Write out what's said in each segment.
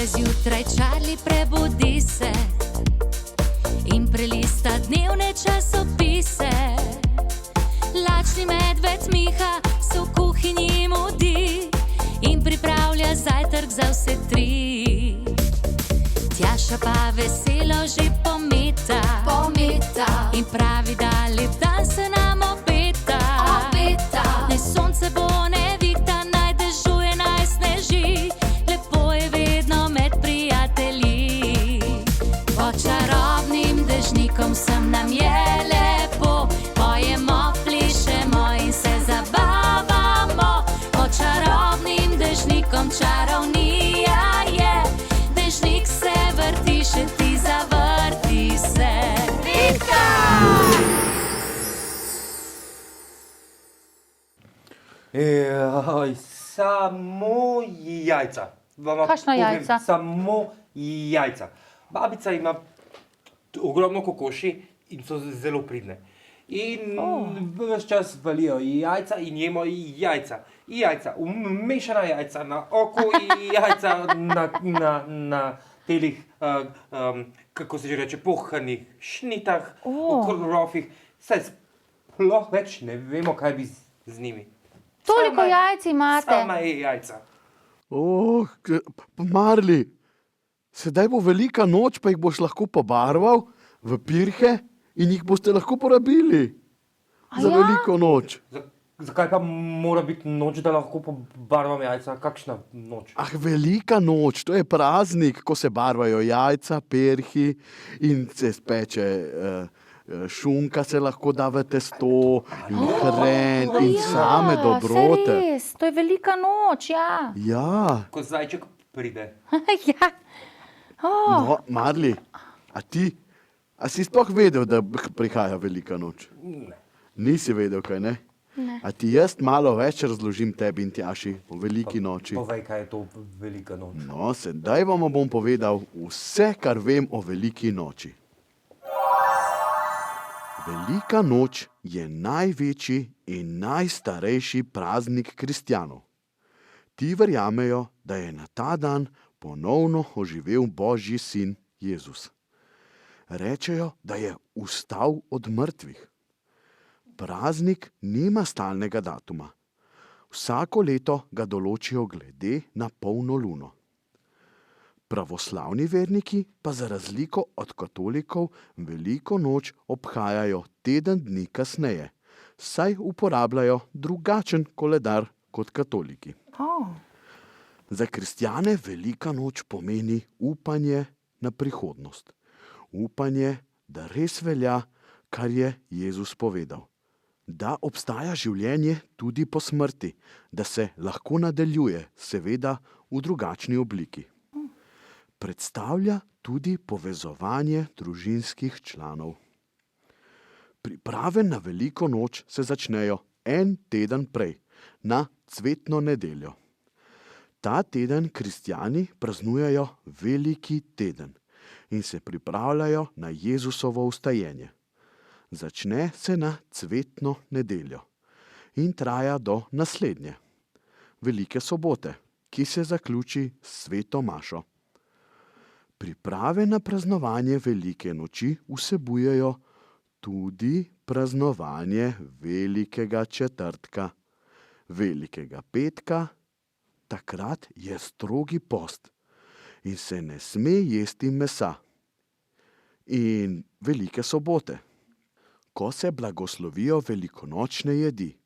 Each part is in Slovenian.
zjutraj Charlie prebudi se in prelista dnevne časopise. Lačni medved Miha se v kuhinji mudi in pripravlja zajtrk za vse tri. Tjaša pa veselo že pometa in pravi, da lep dan se nam obeta. Naj sonce bo nevihta, naj dežuje, naj sneži, lepo je vedno med prijatelji. Pod čarobnim dežnikom sem nam je lepo, pojemo, plišemo in se zabavamo. Pod čarobnim dežnikom čarovnija je, dežnik se vrti, še ti zavrti se. Vitka! Samo jajca. Kakšna jajca? Samo jajca. Babica ima ogromno kokoši in so zelo pridne. In ves čas valijo jajca in jemo jajca. Jajca, mešana jajca na oko in jajca na telih, kako se že reče, pohanih šnitah, okrofih. Saj sploh več ne vemo, kaj bi z njimi. Toliko jajc imate. Sama je jajca. Marli, sedaj bo velika noč, pa jih boš lahko pobarval v pirhe in jih boste lahko porabili za veliko noč. Zakaj pa mora biti noč, da lahko pobarvam jajca? Kakšna noč? Velika noč, to je praznik, ko se barvajo jajca, perhi in se speče šunka, se lahko da v testo in hren in same dobrote. Saj res, to je velika noč, ja. Ja. Ko zajček pride. Ja. No, Marli, a si sploh vedel, da prihaja velika noč? Ne. Nisi vedel, kaj ne? Ne. A ti jaz malo več razložim tebi in Tjaši o veliki noči? Povej, kaj je to velika noč. No, sedaj vam bom povedal vse, kar vem o veliki noči. Velika noč je največji in najstarejši praznik kristjanov. Ti verjamejo, da je na ta dan ponovno oživel Božji sin Jezus. Rečejo, da je vstal od mrtvih. Praznik nima stalnega datuma. Vsako leto ga določijo glede na polno luno. Pravoslavni verniki pa za razliko od katolikov veliko noč obhajajo teden dni kasneje, saj uporabljajo drugačen koledar kot katoliki. Za kristjane velika noč pomeni upanje na prihodnost. Upanje, da res velja, kar je Jezus povedal. Da obstaja življenje tudi po smrti, da se lahko nadaljuje, seveda v drugačni obliki. Predstavlja tudi povezovanje družinskih članov. Priprave na veliko noč se začnejo en teden prej, na cvetno nedeljo. Ta teden kristjani praznujejo veliki teden in se pripravljajo na Jezusovo vstajenje. Začne se na cvetno nedeljo in traja do naslednje, velike sobote, ki se zaključi s sveto mašo. Priprave na praznovanje velike noči vsebujejo tudi praznovanje velikega četrtka, velikega petka. Takrat je strogi post in se ne sme jesti mesa. In velike sobote, ko se blagoslovijo velikonočne jedi.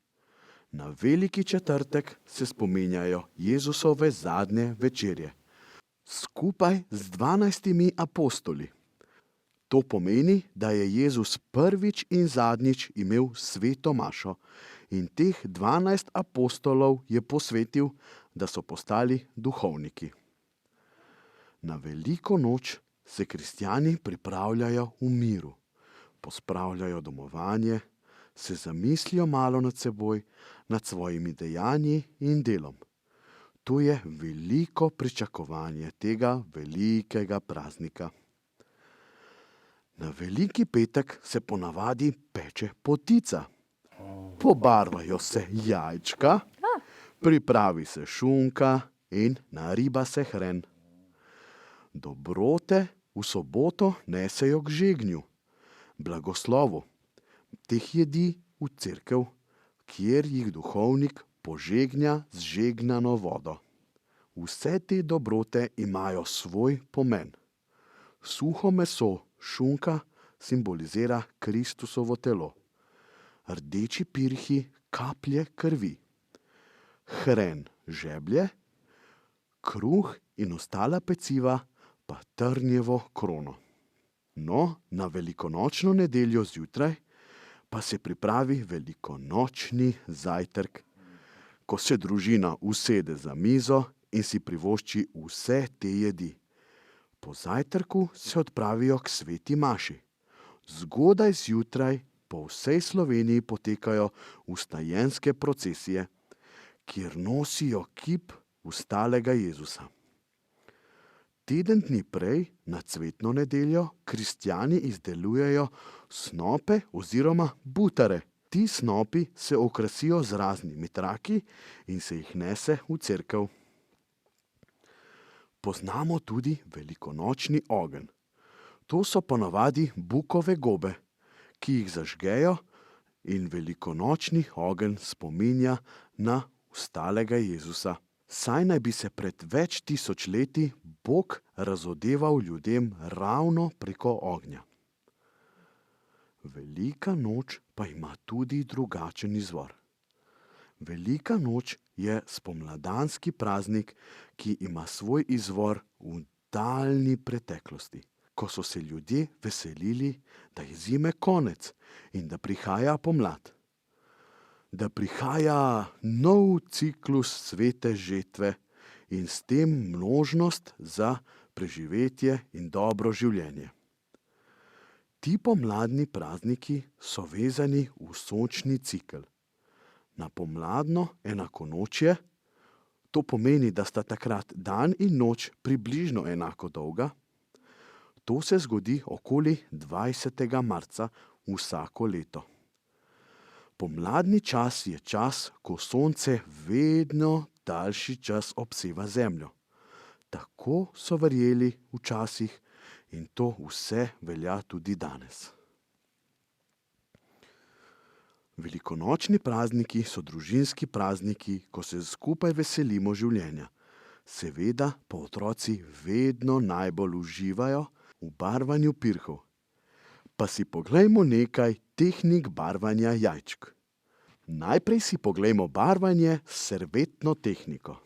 Na veliki četrtek se spominjajo Jezusove zadnje večerje. Skupaj z 12 apostoli. To pomeni, da je Jezus prvič in zadnjič imel sveto mašo in teh 12 apostolov je posvetil, da so postali duhovniki. Na veliko noč se kristjani pripravljajo v miru, pospravljajo domovanje, se zamislijo malo nad seboj, nad svojimi dejanji in delom. To je veliko pričakovanje tega velikega praznika. Na veliki petek se ponavadi peče potica. Pobarvajo se jajčka, pripravi se šunka in nariba se hren. Dobrote v soboto nesejo k žegnju, blagoslovu teh jedi v cerkev, kjer jih duhovnik požegnja z žegnano vodo. Vse te dobrote imajo svoj pomen. Suho meso šunka simbolizira Kristusovo telo, rdeči pirhi kaplje krvi, hren žeblje, kruh in ostala peciva pa trnjevo krono. No, na velikonočno nedeljo zjutraj pa se pripravi velikonočni zajtrk, ko se družina usede za mizo in si privošči vse te jedi. Po zajtrku se odpravijo k sveti maši. Zgodaj zjutraj po vsej Sloveniji potekajo vstajenske procesije, kjer nosijo kip vstalega Jezusa. Teden dni prej, na cvetno nedeljo, kristjani izdelujejo snope oziroma butare. Ti snopi se okrasijo z raznimi traki in se jih nese v cerkev. Poznamo tudi velikonočni ogenj. To so ponavadi bukove gobe, ki jih zažgejo, in velikonočni ogenj spominja na vstalega Jezusa. Saj naj bi se pred več tisoč leti Bog razodeval ljudem ravno preko ognja. Velika noč pa ima tudi drugačen izvor. Velika noč je spomladanski praznik, ki ima svoj izvor v daljni preteklosti, ko so se ljudje veselili, da je zime konec in da prihaja pomlad. Da prihaja nov ciklus svete žetve in s tem možnost za preživetje in dobro življenje. Ti pomladni prazniki so vezani v sončni cikel. Na pomladno enakonočje, to pomeni, da sta takrat dan in noč približno enako dolga, to se zgodi okoli 20. marca vsako leto. Pomladni čas je čas, ko sonce vedno daljši čas obseva zemljo. Tako so verjeli včasih in to vse velja tudi danes. Velikonočni prazniki so družinski prazniki, ko se skupaj veselimo življenja. Seveda pa otroci vedno najbolj uživajo v barvanju pirhov. Pa si poglejmo nekaj tehnik barvanja jajčk. Najprej si poglejmo barvanje s servetno tehniko.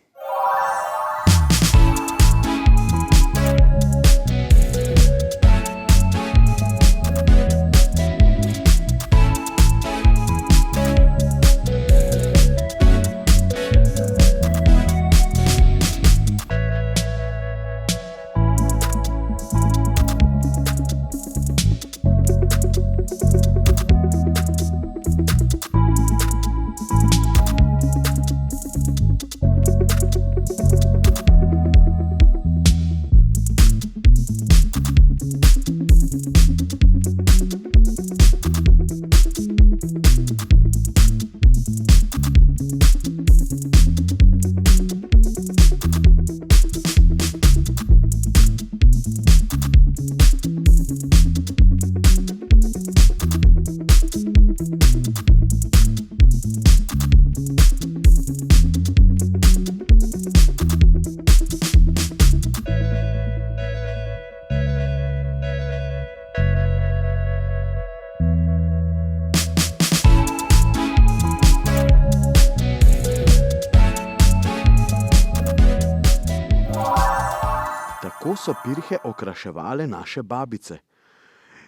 Tako so pirhe okraševale naše babice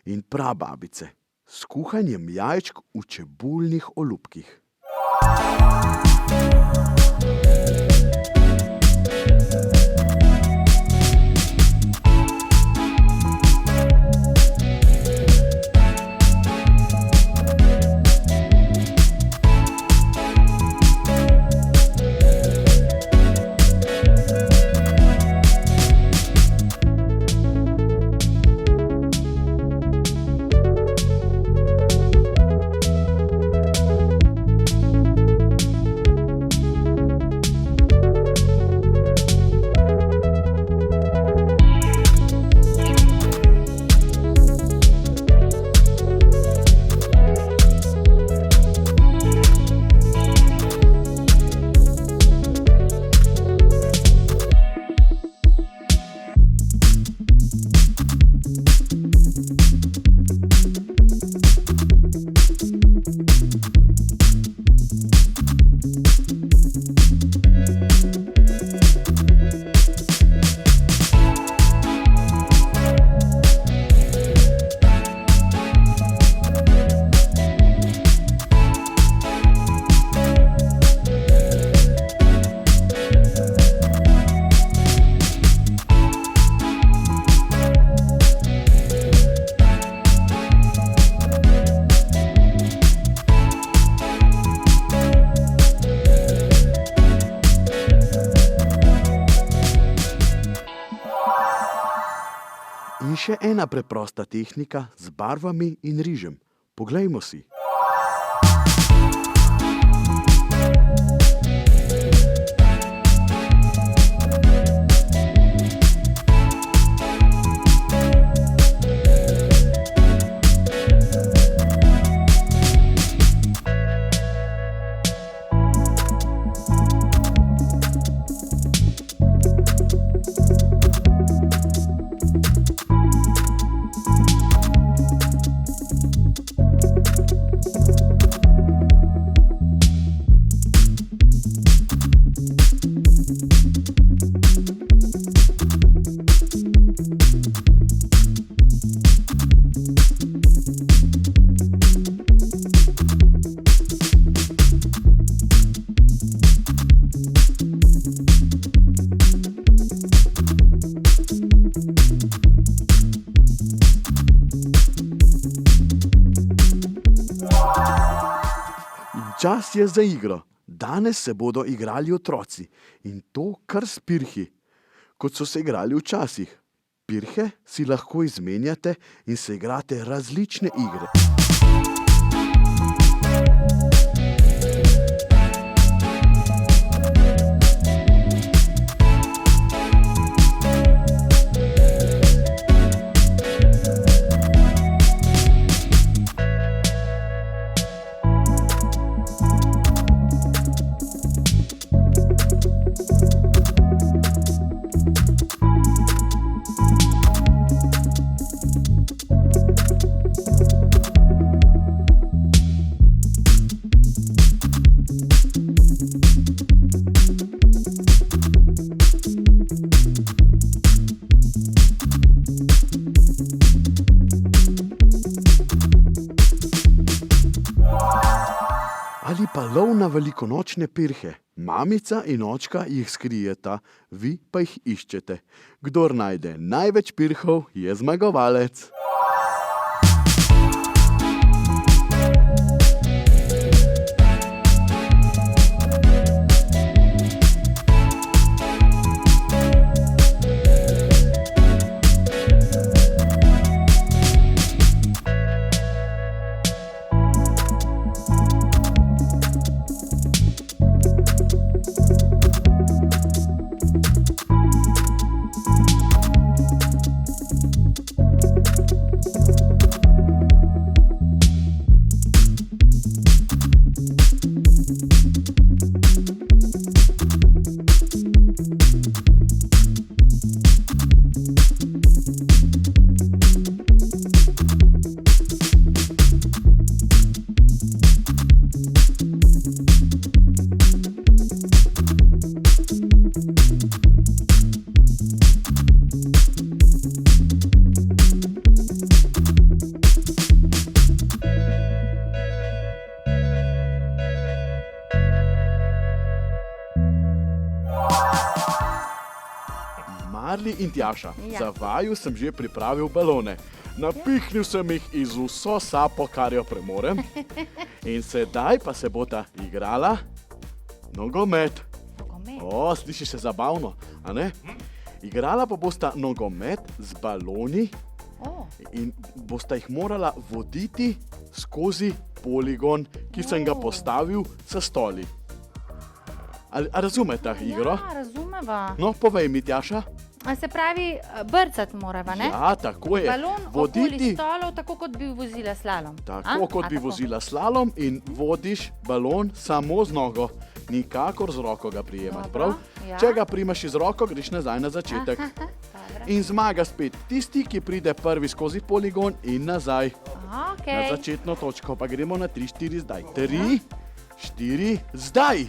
in prababice s kuhanjem jajčk v čebulnih olupkih. še ena preprosta tehnika z barvami in rižem. Poglejmo si. Čas je za igro. Danes se bodo igrali otroci in to kar s pirhi, kot so se igrali včasih. Pirhe si lahko izmenjate in se igrate različne igre. Ali pa lov na velikonočne pirhe. Mamica in očka jih skrijeta, vi pa jih iščete. Kdor najde največ pirhov, je zmagovalec. Marli in Tjaša, za vaju sem že pripravil balone. Napihnil sem jih iz vso sapo, kar jo premorem. In sedaj pa se bota igrala nogomet. O, sliši se zabavno, a ne? Igrala pa bosta nogomet z baloni in bosta jih morala voditi skozi poligon, ki sem ga postavil s stoli. A razumete igro? Ja, razumeva. No, povej mi, Tjaša. A se pravi, brcati morava, ne? Ja, tako je. Balon okoli stolov, tako kot bi vozila slalom. Tako kot bi vozila slalom in vodiš balon samo z nogo. Nikakor z roko ga prijemati, prav? Ja. Če ga primaš iz roko, greš nazaj na začetek. In zmaga spet tisti, ki pride prvi skozi poligon in nazaj. Na začetno točko, pa gremo na 3-4 zdaj. 3, 4, zdaj!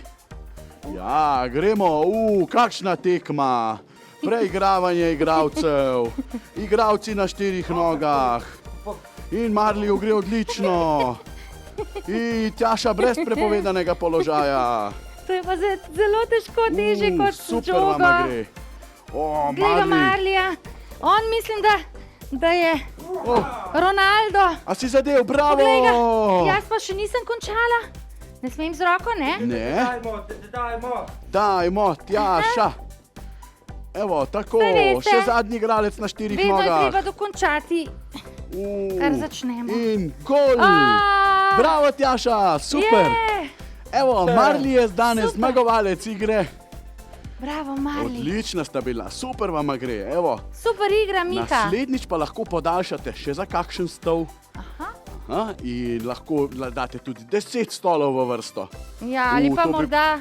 Ja, gremo, kakšna tekma! Preigravanje igralcev, igralci na 4 nogah in Marliju gre odlično. In Tjaša brez prepovedanega položaja. To je pa zelo težko, težje kot žoga. Super vama gre. Glej ga Marlija, on mislim, da je Ronaldo. A si zadev, bravo! Poglej ga, jaz pa še nisem končala. Ne smem z roko, ne? Ne. Dajmo. Dajmo, Tjaša. Evo, tako, Saj veste. še zadnji igralec na 4 Vedno je nogah. treba dokončati, kar začnemo. In gol! A, Bravo, Tjaša, super! je! Evo, Marli je danes Super. zmagovalec igre. Bravo, Marli. Odlična sta bila, super vam gre. Evo, Super igra, Miha. naslednjič pa lahko podaljšate še za kakšen stol. Aha. In lahko date tudi 10 stolov v vrsto. Ja, ali pa to bi- morda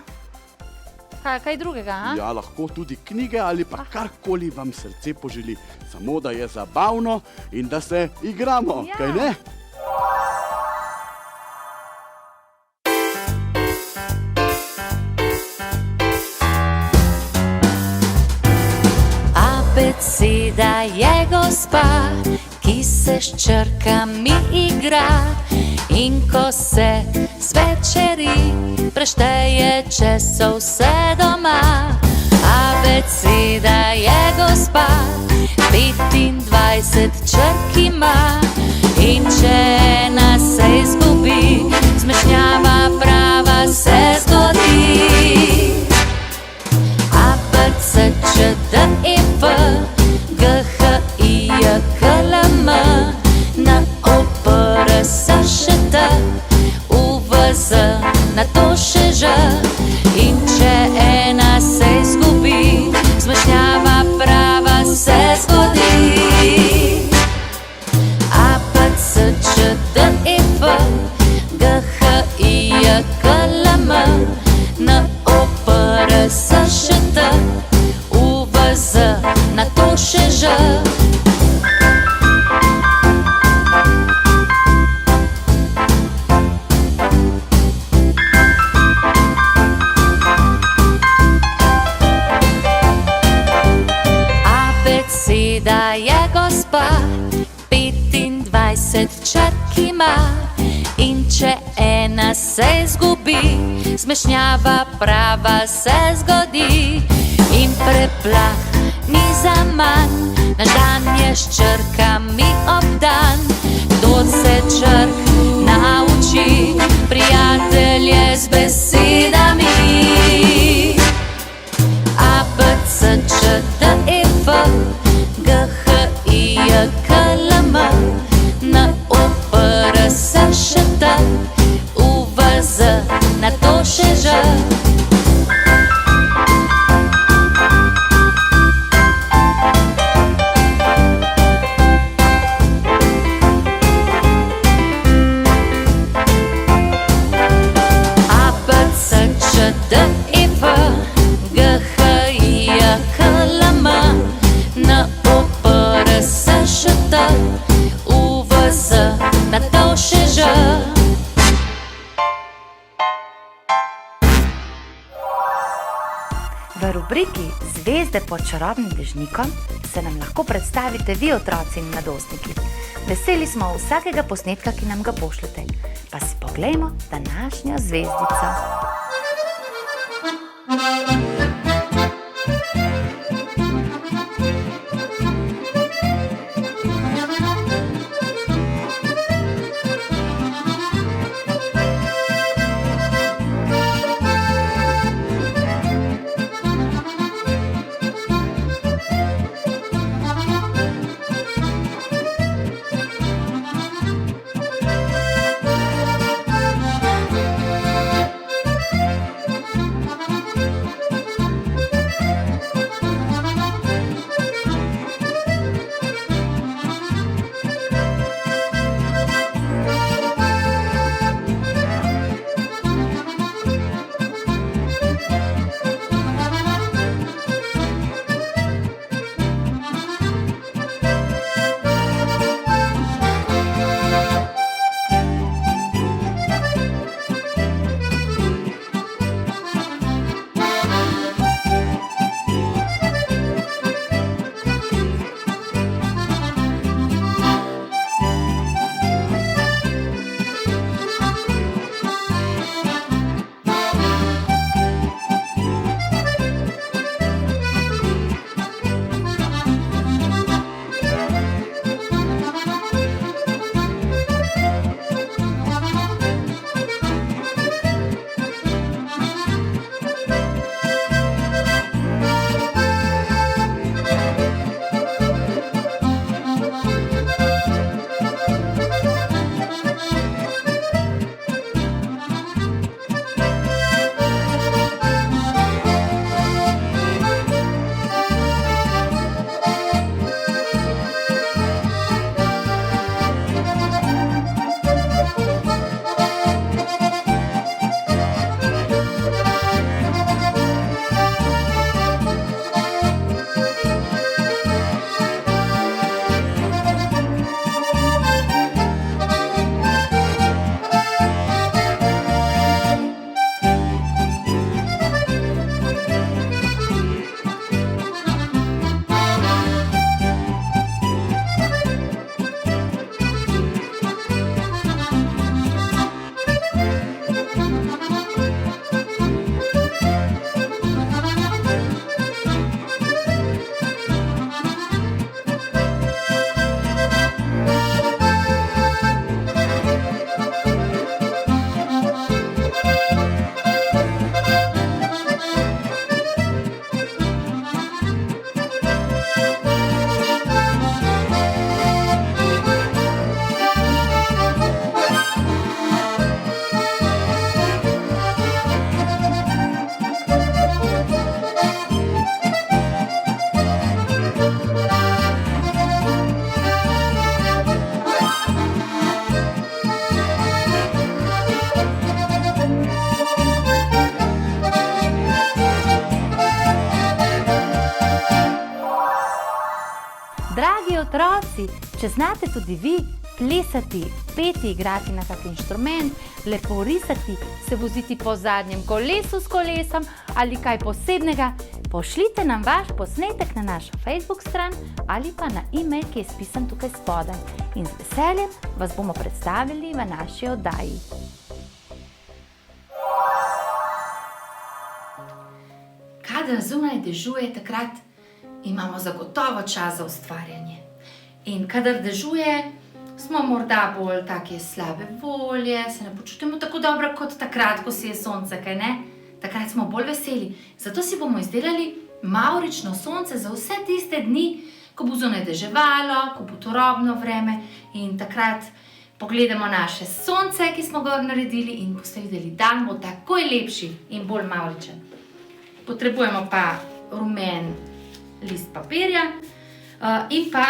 kaj drugega, a? Ja, lahko tudi knjige ali pa karkoli vam srce poželi. Samo da je zabavno in da se igramo, Ja. kaj ne? Abeceda je gospa, ki se s črkami igra. In ko se zvečeri, prešteje, če so vse doma. Abeceda je gospa, 25 črk ima. In če ena se izgubi, zmešnjava prava se zgodi. A, B, C, Č, D, E, F, G, H, I, J, K, L, M, N, O, P, R, S, Š, T, U, V, Z, nato še Ž. In če ena se izgubi, zmešnjava prava se zgodi. A, B, C, Č, D, E, F, G, H, I, J, K, L, M, N, O, P, R, S, Š, T, U, V, Z, nato še Ž. Abeceda je gospa, 25 črk ima. In če ena se izgubi, zmešnjava prava se zgodi. In preplah ni zaman, naš dan je s črkami obdan. Kdo se črk nauči, prijatelj je z besedami. A, B, C, Č, D, E, F, G, H, I, J, K, L, M, N, O, P, R, S, Š, T, U, V, Z, nato še Ž. A, B, C, Č, D, E, F, G, H, I, J, K, L, M, N, O, P, R, S, Š, T, U, V, Z, nato še Ž. V rubriki Zvezde pod čarobnim dežnikom se nam lahko predstavite vi, otroci in mladostniki. Veseli smo vsakega posnetka, ki nam ga pošljete. Pa si poglejmo današnjo zvezdico. Dragi otroci, če znate tudi vi plesati, peti, igrati na kak inštrument, lepo risati, se voziti po zadnjem kolesu s kolesom ali kaj posebnega, pošljite nam vaš posnetek na našo Facebook stran ali pa na e-mail, ki je spisan tukaj spodaj. In z veseljem vas bomo predstavili v naši oddaji. Kadar zunaj dežuje, takrat imamo zagotovo čas za ustvarjanje. In kadar dežuje, smo morda bolj take slabe volje, se ne počutimo tako dobro kot takrat, ko si je sonce, kaj ne? Takrat smo bolj veseli. Zato si bomo izdelali mavrično sonce za vse tiste dni, ko bo zunaj deževalo, ko bo turobno vreme in takrat pogledamo naše sonce, ki smo ga naredili in boste videli, dan bo takoj lepši in bolj mavričen. Potrebujemo pa rumen list papirja in pa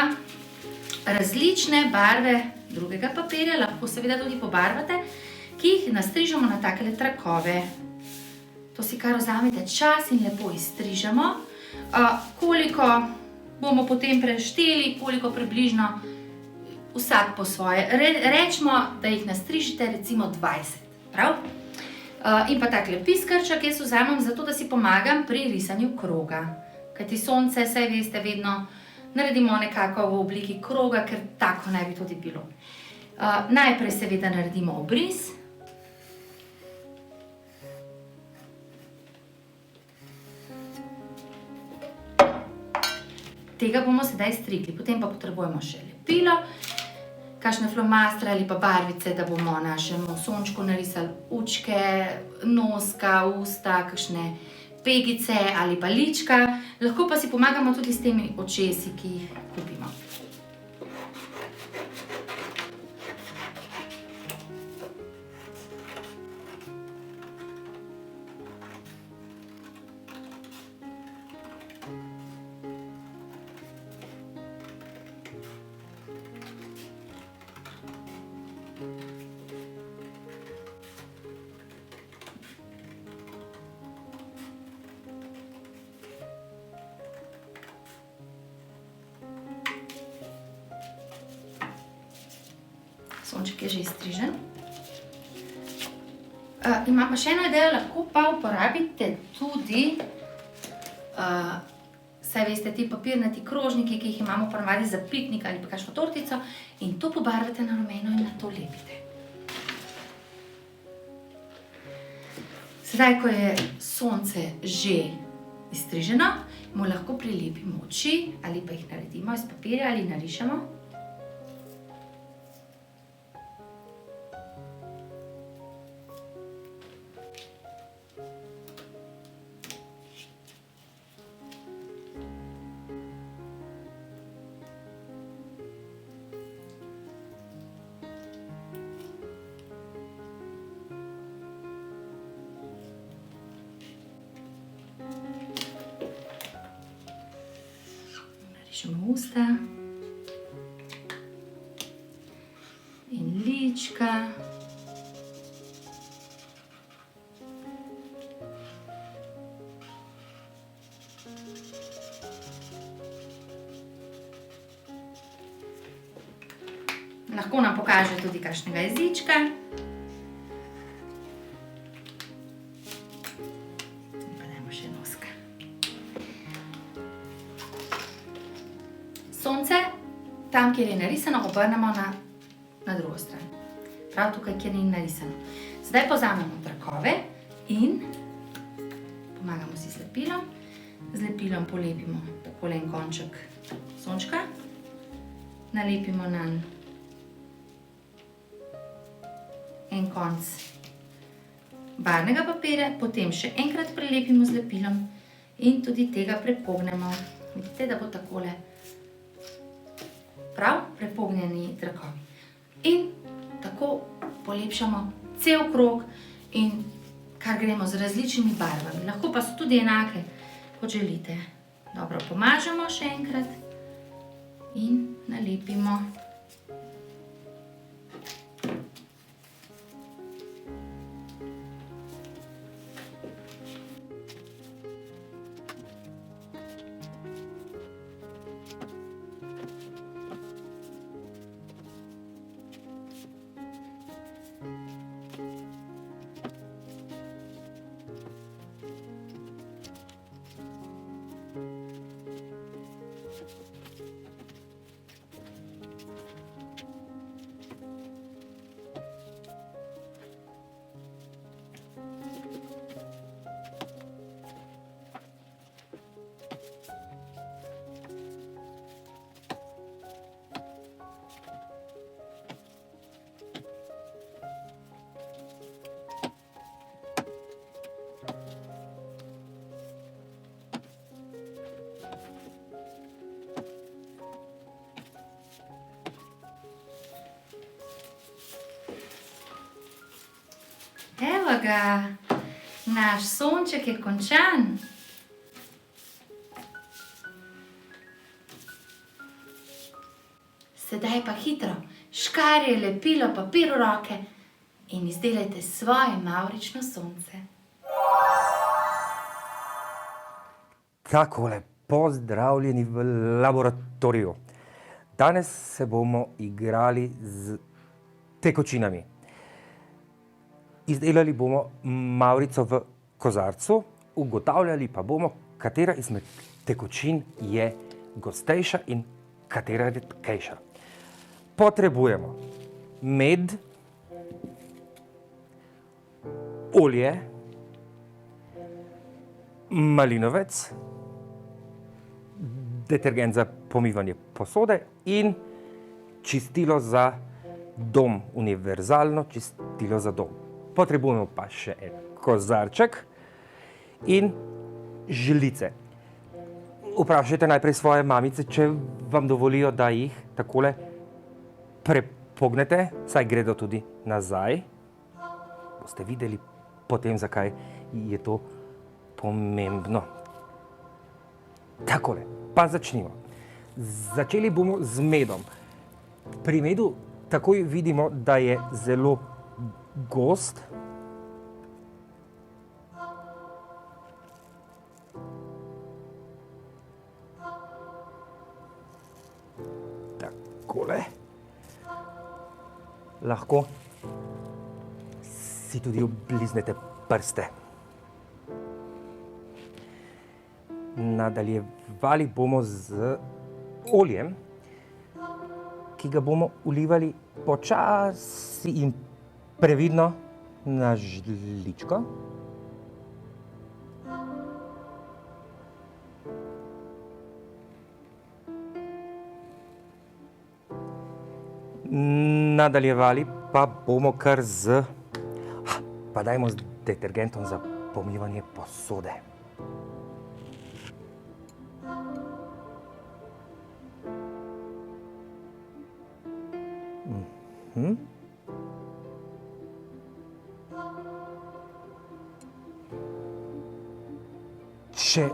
različne barve drugega papirja, lahko seveda tudi pobarvate, ki jih nastrižemo na takele trakove. To si kar vzamete čas in lepo izstrižemo. Koliko bomo potem prešteli, koliko približno vsak po svoje. Rečemo, da jih nastrižite recimo 20, prav? In pa takle piskrček jaz vzamem zato, da si pomagam pri risanju kroga. Kajti sonce, saj veste, vedno naredimo nekako v obliki kroga, ker tako naj bi tudi bilo. Najprej seveda naredimo obris. Tega bomo sedaj strigli, potem pa potrebujemo še lepilo, kakšne flomastre ali pa barvice, da bomo našemu sončku narisali učke, noska, usta, kakšne pegice ali pa lička. Lahko pa si pomagamo tudi s temi očesi, ki jih kupimo. Sonček je že izstrižen. Imam pa še eno idejo, lahko pa uporabite tudi, saj veste, ti papirnati krožniki, ki jih imamo ponavadi za piknik ali pa kakšno tortico, in to pobarvate na rumeno in na to lepite. Sedaj, ko je sonce že izstriženo, mu lahko prilepimo oči ali pa jih naredimo iz papirja ali narišemo. Narišemo usta in lička. Lahko nam pokaže tudi kakšnega jezička. Pa dajmo še noska. Sonce, tam, kjer je narisano, obrnemo na drugo stran. Prav tukaj, kjer ni narisano. Zdaj pozamemo trakove in pomagamo si z lepilom. Z lepilom polepimo takole en konček sončka. Nalepimo nanj en konc barvnega papirja, potem še enkrat prelepimo z lepilom in tudi tega prepognemo. Vidite, da bo takole prav prepognjeni trakovi. In tako polepšamo cel krog in kar gremo z različnimi barvami. Lahko pa so tudi enake, kot želite. Dobro, pomažemo še enkrat in nalepimo. Evo ga, naš sonček je končan. Sedaj pa hitro, škarje, lepilo, papir v roke in izdelajte svoje mavrično sonce. Takole, pozdravljeni v laboratoriju. Danes se bomo igrali z tekočinami. Izdelali bomo mavrico v kozarcu, ugotavljali pa bomo, katera izmed tekočin je gostejša in katera redkejša. Potrebujemo med, olje, malinovec, detergent za pomivanje posode in čistilo za dom, univerzalno čistilo za dom. Potrebujemo pa še en kozarček in žlice. Vprašajte najprej svoje mamice, če vam dovolijo, da jih takole prepognete, saj gredo tudi nazaj. Boste videli potem, zakaj je to pomembno. Takole, pa začnimo. Začeli bomo z medom. Pri medu takoj vidimo, da je zelo gost. Takole. Lahko si tudi obliznete prste. Nadaljevali bomo z oljem, ki ga bomo vlivali počasi in previdno na žličko. Nadaljevali pa bomo kar z, pa dajmo z detergentom za pomivanje posode. Če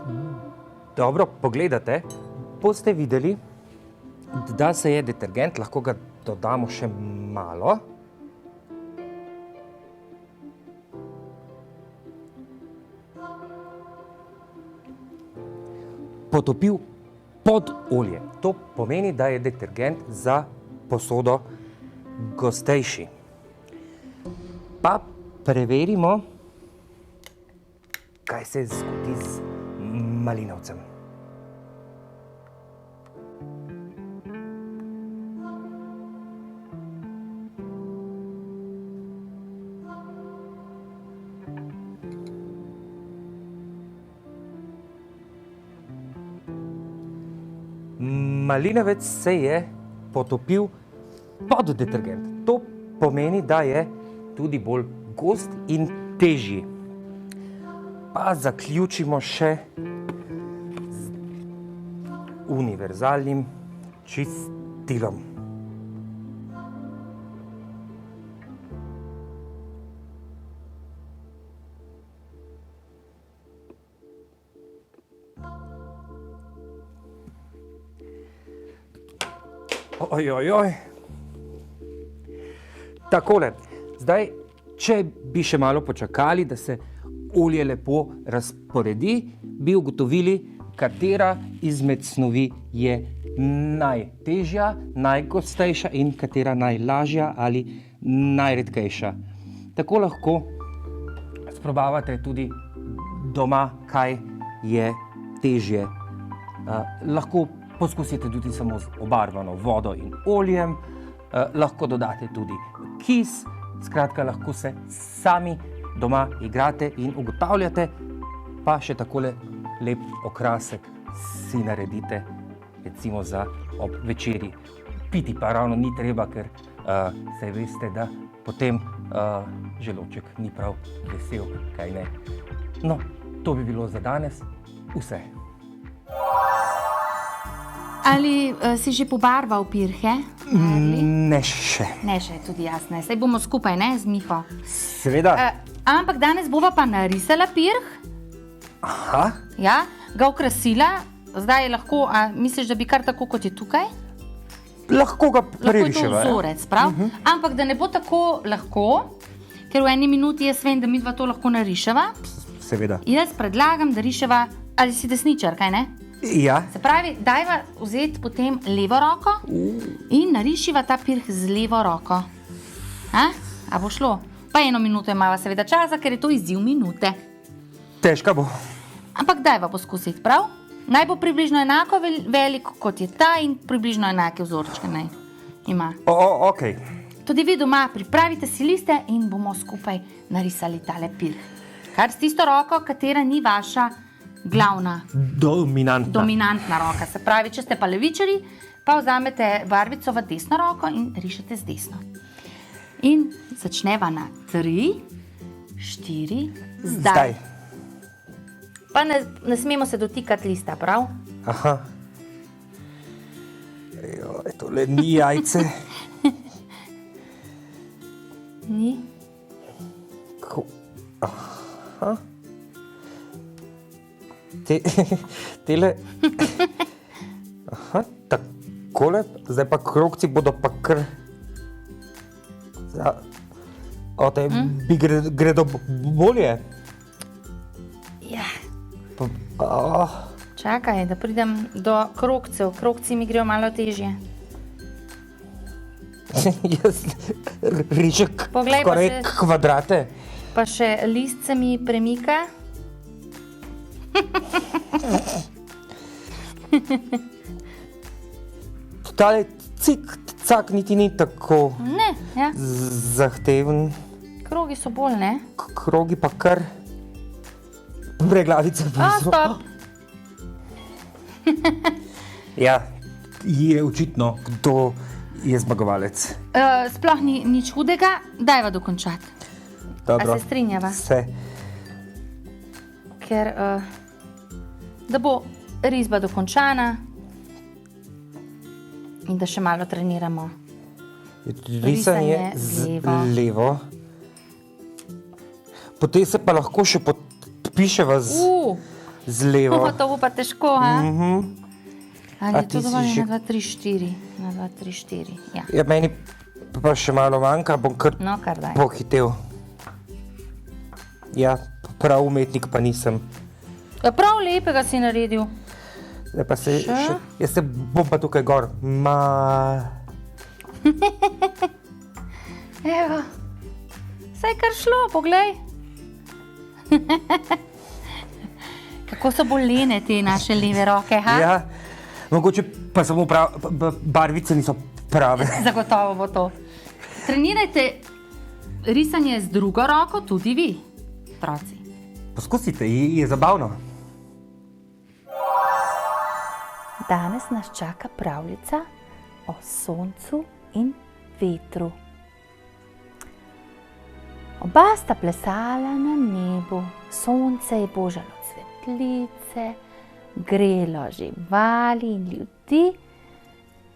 dobro pogledate, boste videli, da se je detergent, lahko ga dodamo še malo. Potopil pod olje. To pomeni, da je detergent za posodo gostejši. Pa preverimo, kaj se zgodi z malinovcem. Malinovec se je potopil pod detergent. To pomeni, da je tudi bolj gost in težji. Pa zaključimo še z univerzalnim čistilom. Ojojoj. Takole, zdaj, če bi še malo počakali, da se olje lepo razporedi, bi ugotovili, katera izmed snovi je najtežja, najgostejša in katera najlažja ali najredkejša. Tako lahko sprobavate tudi doma, kaj je težje. Lahko poskusite tudi samo z obarvano vodo in oljem, lahko dodate tudi kis, skratka, lahko se sami doma igrate in ugotavljate, pa še takole lep okrasek si naredite, recimo za ob večerji. Piti pa ravno ni treba, ker saj veste, da potem želodček ni prav vesel, kaj ne. No, to bi bilo za danes vse. Ali si že pobarval pirhe? Ne še. Ne še, tudi jaz ne. Saj bomo skupaj, ne, z Miho? Seveda. ampak danes bova pa narisala pirh, Aha. ja, ga okrasila, zdaj je lahko, a misliš, da bi kar tako, kot je tukaj? Lahko ga Lahko je to preriševa. vzorec, prav? Ampak da ne bo tako lahko, ker v eni minuti jaz vem, da midva to lahko nariševa, Seveda. jaz predlagam, da riševa, ali si desničar, kaj ne? Ja. Se pravi, dajva vzeti potem levo roko in narišiva ta pirh z levo roko. A bo šlo? Pa 1 minuto imava seveda časa, ker je to izziv minute. Težka bo. Ampak dajva poskusiti, prav? Naj bo približno enako velik, kot je ta in približno enake vzorčke naj ima. Okej. Tudi vi doma pripravite si liste in bomo skupaj narisali tale pirh. Kar s tisto roko, katera ni vaša glavna, dominantna roka. Se pravi, če ste pa levičari, pa vzamete barvico v desno roko in rišete z desno. In začneva na 3, 4, zdaj. Pa ne smemo se dotikati lista, prav? Aha. Joj, tole ni jajce. Ni. Aha. Tele... Aha, takole. Zdaj pa krogci bodo pa kar... Bi gredo bolje. Ja. Čakaj, da pridem do krogcev. Krogci mi grejo malo težje. Jaz riček Poglej, pa skoraj še- kvadrate. Pa še list se mi premika. Tale cik-cak niti ni tako Ne, ja. zahteven. Krogi so bolj, ne? Krogi pa kar preglavice blizu. Stop. Ja, je očitno, kdo je zmagovalec. Sploh ni nič hudega, dajva dokončati. Dobro. A se strinjava? Se. Ker da bo risba dokončana in da še malo treniramo. Risanje z levo. Potem se pa lahko še podpiševa z levo. To bo pa težko, ha? Ali A je to ti si dovolj že- na 2, 3, 4? Na 2, 3, 4, ja. Ja, meni pa še malo manjka, bom kar No, kar daj. pohitev. Ja, prav umetnik pa nisem. Ja, prav lepega si naredil. Zdaj pa se Še? jaz se bom pa tukaj gor. Evo, saj je kar šlo, poglej. Kako so bolj lene te naše leve roke, ha? Ja, mogoče pa samo barvice niso prave. Zagotovo bo to. Trenirajte risanje z drugo roko, tudi vi, otroci. Poskusite, je zabavno. Danes nas čaka pravljica o soncu in vetru. Oba sta plesala na nebu, sonce je božalo cvetlice, grelo živali in ljudi,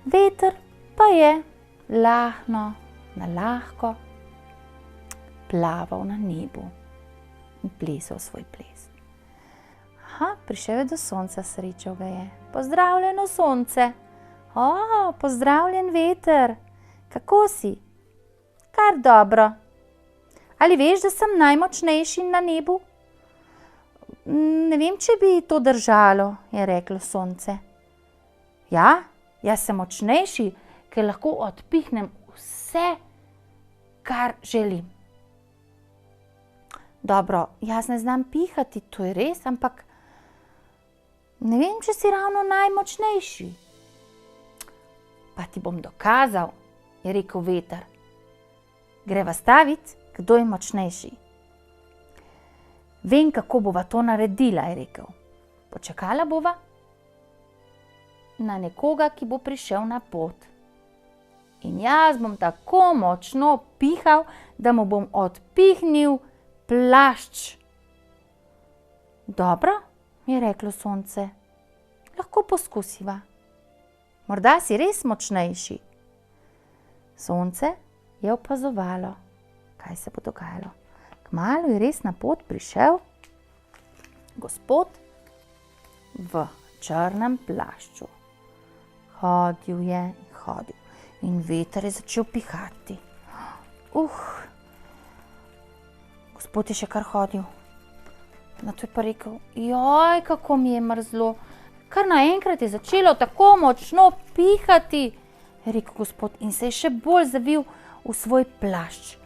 veter pa je lahno, nalahko plaval na nebu in plesal svoj ples. Aha, prišel je do sonca, srečal ga je. Pozdravljeno sonce. O, pozdravljen veter. Kako si? Kar dobro. Ali veš, da sem najmočnejši na nebu? Ne vem, če bi to držalo, je reklo sonce. Ja, jaz sem močnejši, ker lahko odpihnem vse, kar želim. Dobro, jaz ne znam pihati, to je res, ampak ne vem, če si ravno najmočnejši. Pa ti bom dokazal, je rekel veter. Greva staviti, kdo je močnejši. Vem, kako bova to naredila, je rekel. Počakala bova na nekoga, ki bo prišel na pot. In jaz bom tako močno pihal, da mu bom odpihnil plašč. Dobro, je reklo sonce. Lahko poskusiva. Morda si res močnejši. Sonce je opazovalo, kaj se bo dogajalo. Kmalu je res na pot prišel gospod v črnem plašču. Hodil je in hodil in veter je začel pihati. Gospod je še kar hodil. Nato je pa rekel, joj, kako mi je mrzlo. Kar naenkrat je začelo tako močno pihati, je rekel gospod in se je še bolj zavil v svoj plašč.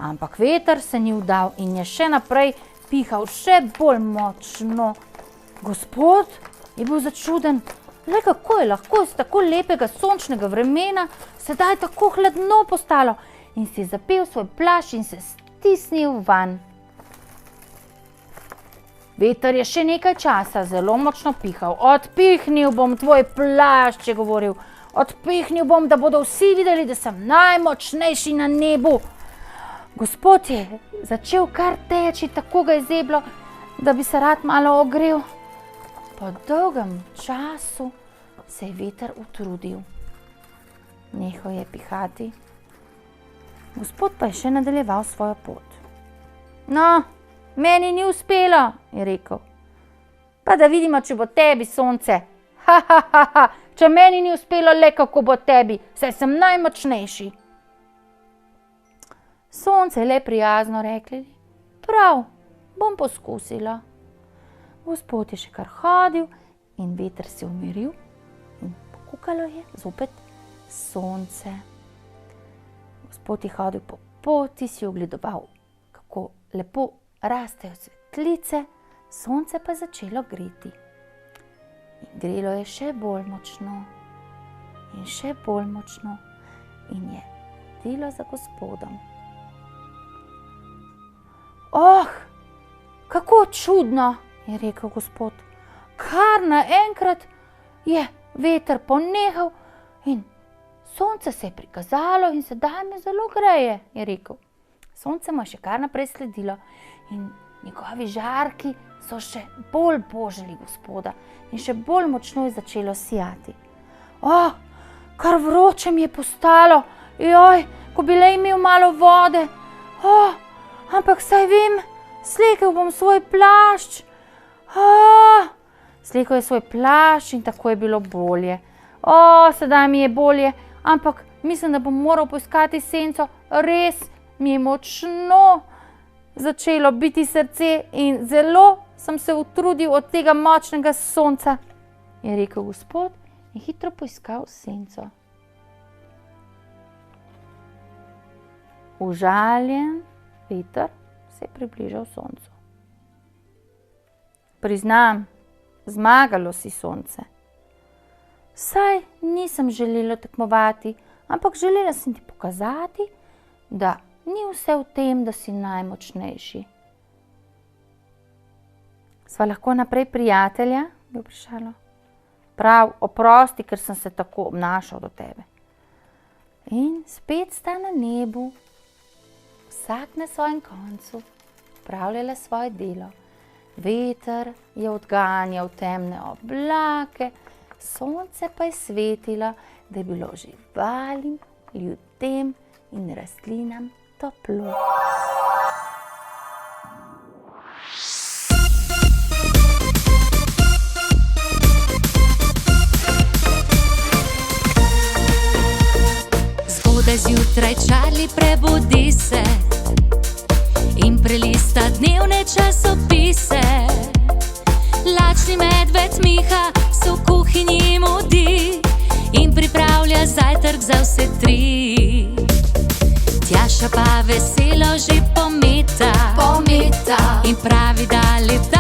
Ampak veter se ni vdal in je še naprej pihal še bolj močno. Gospod je bil začuden, le kako je lahko iz tako lepega sončnega vremena sedaj tako hladno postalo, in si je zapel svoj plašč in se stisnil vanj. Veter je še nekaj časa zelo močno pihal. Odpihnil bom tvoj plašč, je govoril. Odpihnil bom, da bodo vsi videli, da sem najmočnejši na nebu. Gospod je začel kar teči, tako ga je zeblo, da bi se rad malo ogrel. Po dolgem času se je veter utrudil. Nehal je pihati. Gospod pa je še nadaljeval svojo pot. No, meni ni uspelo, je rekel. Pa da vidimo, če bo tebi, sonce. Če meni ni uspelo, le kako bo tebi, saj sem najmočnejši. Sonce je le prijazno rekli, prav, bom poskusila. Gospod je še kar hodil in veter se umiril in pokukalo je zopet sonce. Gospod je hodil po poti, si ogledoval, kako lepo rastejo cvetlice, sonce pa je začelo greti. In grelo je še bolj močno in še bolj močno in je delo za gospodom. Kako čudno, je rekel gospod. Kar naenkrat je veter ponehal in sonce se je prikazalo in sedaj me zelo greje, je rekel. Sonce mu je še kar naprej sledilo in njegovi žarki so še bolj božali gospoda in še bolj močno je začelo sijati. Kar vroče mi je postalo, joj, ko bi le imel malo vode. Ampak saj vem, slekel bom svoj plašč. Slekel je svoj plašč in tako je bilo bolje. Sedaj mi je bolje, ampak mislim, da bom moral poiskati senco. Res mi je močno začelo biti srce in zelo sem se utrudil od tega močnega sonca, je rekel gospod in hitro poiskal senco. Užaljen veter se je približal soncu. Priznam, zmagalo si sonce. Saj nisem želela tekmovati, ampak želela sem ti pokazati, da ni vse v tem, da si najmočnejši. Sva lahko naprej prijatelja, je vprašalo. Prav, oprosti, ker sem se tako obnašal do tebe. In spet sta na nebu, vsak na svojem koncu, opravljala svoje delo. Veter je odganjal temne oblake, sonce pa je svetilo, da je bilo živalim, ljudem in rastlinam toplo. Zgodaj zjutraj Charlie prebudi se in prelista dnevne časopise. Lačni medved Miha se v kuhinji mudi in pripravlja zajtrk za vse tri. Tjaša pa veselo že pometa in pravi, da lepo